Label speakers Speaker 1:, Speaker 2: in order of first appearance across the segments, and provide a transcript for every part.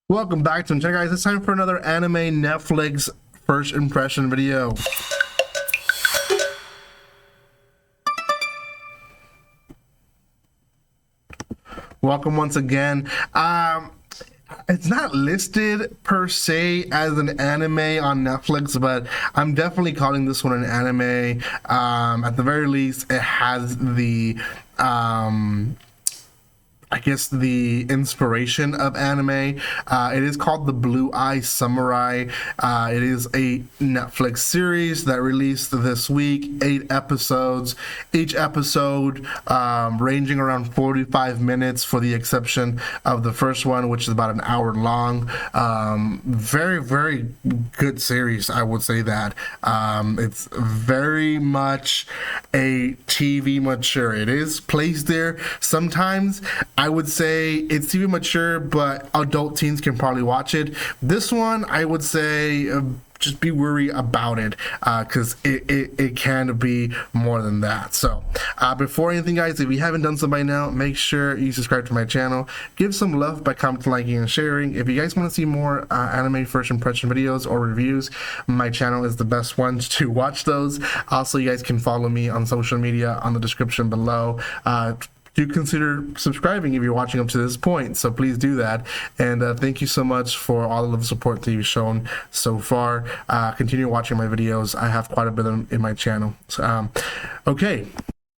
Speaker 1: Welcome back to the channel, guys. It's time for another anime Netflix first impression video. Welcome once again. It's not listed per se as an anime on Netflix, but I'm definitely calling this one an anime. At the very least, it has the I guess the inspiration of anime. It is called The Blue Eye Samurai. It is a Netflix series that released this week, 8 episodes. Each episode ranging around 45 minutes for the exception of the first one, which is about an hour long. Very, very good series, I would say that. It's very much a TV mature. It is placed there. Sometimes I would say it's TV mature, but adult teens can probably watch it. This one, I would say, just be wary about it, because it can be more than that. So before anything, guys, if you haven't done so by now, make sure you subscribe to my channel. Give some love by commenting, liking, and sharing. If you guys want to see more anime first impression videos or reviews, my channel is the best one to watch those. Also, you guys can follow me on social media on the description below. Do consider subscribing if you're watching up to this point, so please do that. And thank you so much for all of the support that you've shown so far. Continue watching my videos. I have quite a bit in my channel. So, okay,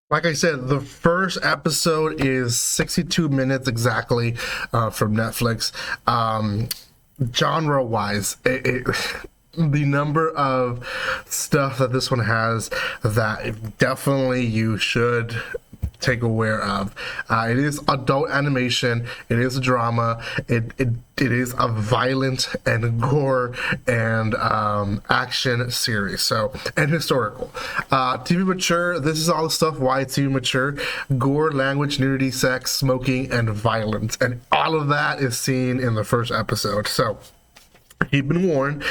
Speaker 1: like I said, the first episode is 62 minutes exactly from Netflix. Genre wise, the number of stuff that this one has that definitely you should take aware of. It is adult animation, it is a drama, it is a violent and gore and action series, so, and historical. TV mature, this is all the stuff why it's TV mature: gore, language, nudity, sex, smoking, and violence, and all of that is seen in the first episode. So you've been warned.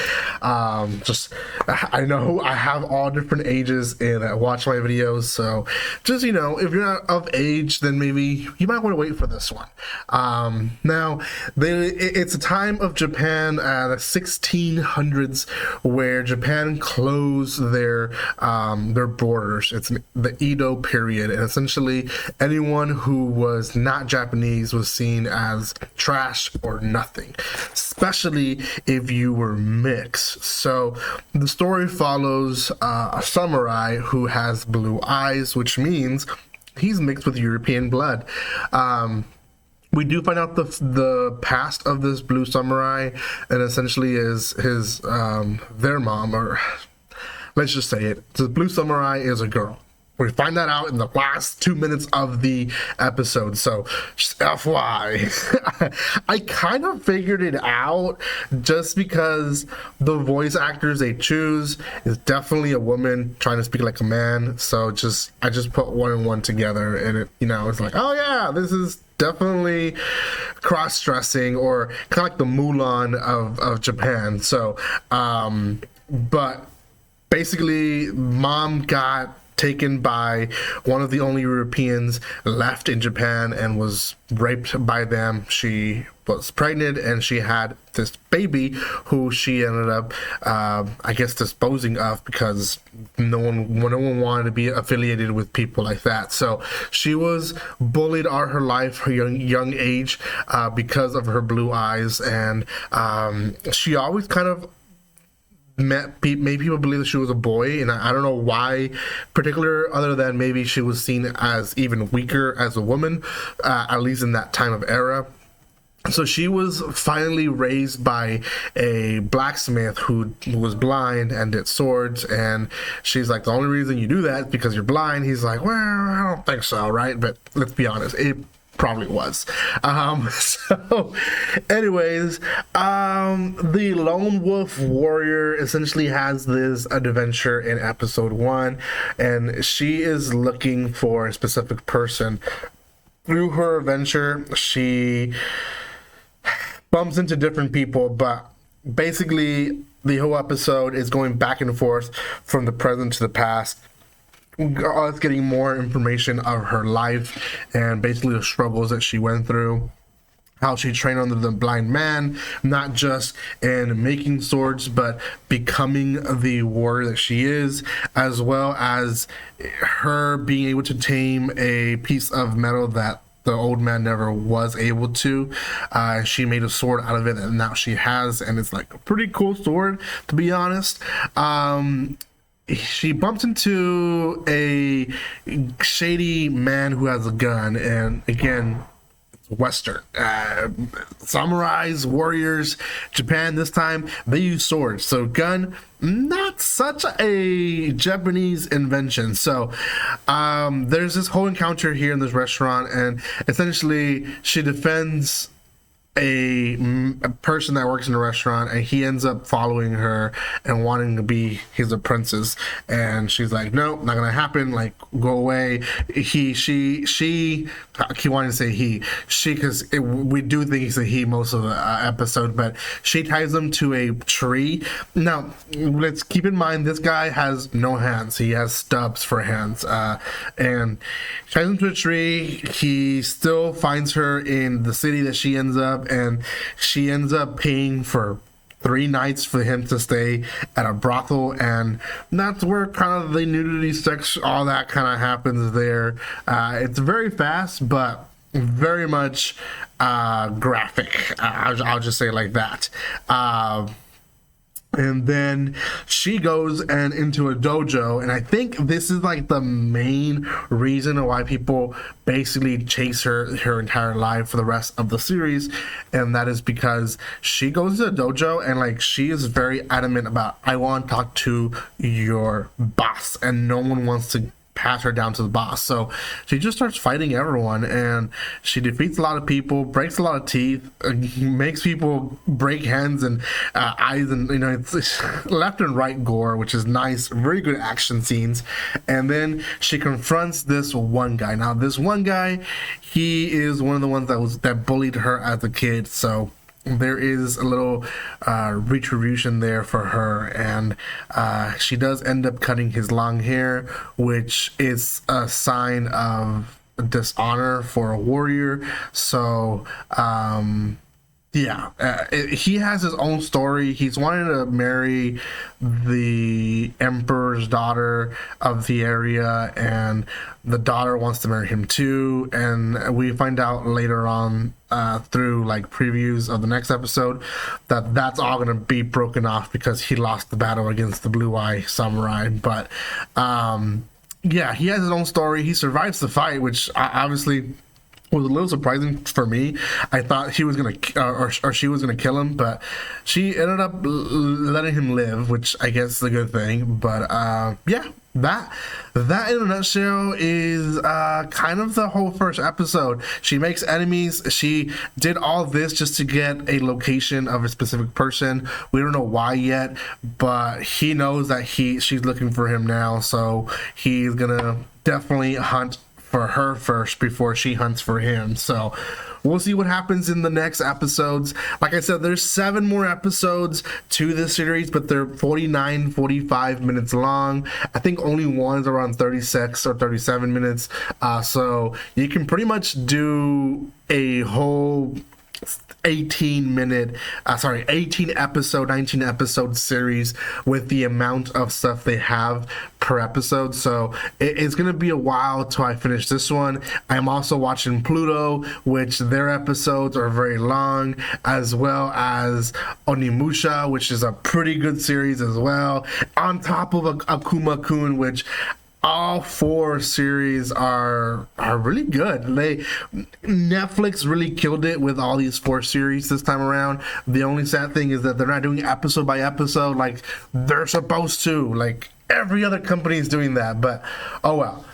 Speaker 1: I know I have all different ages and I watch my videos, so just, you know, if you're not of age, then maybe you might want to wait for this one. Now, it's a time of Japan, the 1600s, where Japan closed their borders. It's the Edo period, and essentially anyone who was not Japanese was seen as trash or nothing, especially if you were mixed. So the story follows a samurai who has blue eyes, which means he's mixed with European blood. We do find out the past of this blue samurai, and essentially is his their mom, or let's just say it, the blue samurai is a girl. We find that out in the last 2 minutes of the episode, so just FYI. I kind of figured it out just because the voice actors they choose is definitely a woman trying to speak like a man, so I just put one and one together, and it, you know, it's like, oh yeah, this is definitely cross-dressing, or kind of like the Mulan of Japan. So, but basically, mom got taken by one of the only Europeans left in Japan and was raped by them. She was pregnant and she had this baby who she ended up, I guess, disposing of because no one wanted to be affiliated with people like that. So she was bullied all her life, her young age, because of her blue eyes, and she always kind of made people believe that she was a boy, and I don't know why particular, other than maybe she was seen as even weaker as a woman, at least in that time of era. So she was finally raised by a blacksmith who was blind and did swords, and she's like, the only reason you do that is because you're blind. He's like, well, I don't think so, right? But let's be honest, it probably was. So anyways, the lone wolf warrior essentially has this adventure in episode 1, and she is looking for a specific person. Through her adventure, she bumps into different people, but basically the whole episode is going back and forth from the present to the past, us getting more information of her life and basically the struggles that she went through. how she trained under the blind man, not just in making swords, but becoming the warrior that she is, as well as her being able to tame a piece of metal that the old man never was able to. She made a sword out of it, and now she has, and it's like a pretty cool sword, to be honest. She bumps into a shady man who has a gun, and again, Western samurais, warriors, Japan. This time they use swords, so gun, not such a Japanese invention. So there's this whole encounter here in this restaurant, and essentially she defends a person that works in the restaurant, and he ends up following her and wanting to be his apprentice, and she's like, no, not gonna happen, like, go away. She I keep wanting to say she because we do think it's a he most of the episode, but she ties him to a tree. Now let's keep in mind this guy has no hands, he has stubs for hands, and ties him to a tree. He still finds her in the city that she ends up, and she ends up paying for 3 nights for him to stay at a brothel, and that's where kind of the nudity, sex, all that kind of happens there. It's very fast, but very much graphic. I'll just say it like that. And then she goes and into a dojo, and I think this is like the main reason why people basically chase her entire life for the rest of the series, and that is because she goes to a dojo and like she is very adamant about, I want to talk to your boss, and no one wants to pass her down to the boss. So she just starts fighting everyone, and she defeats a lot of people, breaks a lot of teeth, makes people break hands and eyes, and you know, it's left and right gore, which is nice, very good action scenes. And then she confronts this one guy. Now this one guy, he is one of the ones that bullied her as a kid, so there is a little retribution there for her, and she does end up cutting his long hair, which is a sign of dishonor for a warrior. So yeah, he has his own story. He's wanting to marry the emperor's daughter of the area, and the daughter wants to marry him too. And we find out later on through like previews of the next episode that that's all going to be broken off because he lost the battle against the blue eye samurai. But yeah, he has his own story. He survives the fight, which obviously was a little surprising for me. I thought he was gonna or she was gonna kill him, but she ended up letting him live, which I guess is a good thing. But yeah, that in a nutshell is kind of the whole first episode. She makes enemies. She did all this just to get a location of a specific person. We don't know why yet, but he knows that she's looking for him now, so he's gonna definitely hunt for her first before she hunts for him. So we'll see what happens in the next episodes. Like I said, there's 7 more episodes to this series, but they're 45 minutes long. I think only one is around 36 or 37 minutes. So you can pretty much do a whole 18 episode, 19 episode series with the amount of stuff they have per episode. So it's going to be a while till I finish this one. I'm also watching Pluto, which their episodes are very long, as well as Onimusha, which is a pretty good series as well, on top of Akuma-kun, which all 4 series are really good. Netflix really killed it with all these 4 series this time around. The only sad thing is that they're not doing episode by episode like they're supposed to. Like every other company is doing that, but oh well.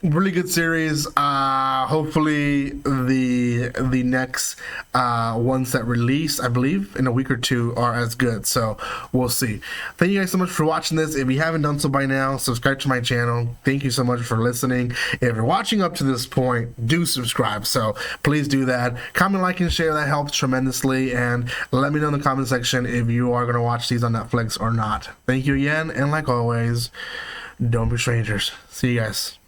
Speaker 1: Really good series. Hopefully the next ones that release, I believe in a week or 2, are as good, so we'll see. Thank you guys so much for watching this. If you haven't done so by now, subscribe to my channel. Thank you so much for listening. If you're watching up to this point, do subscribe, so please do that. Comment, like, and share. That helps tremendously, and let me know in the comment section if you are going to watch these on Netflix or not. Thank you again, and like always, don't be strangers. See you guys.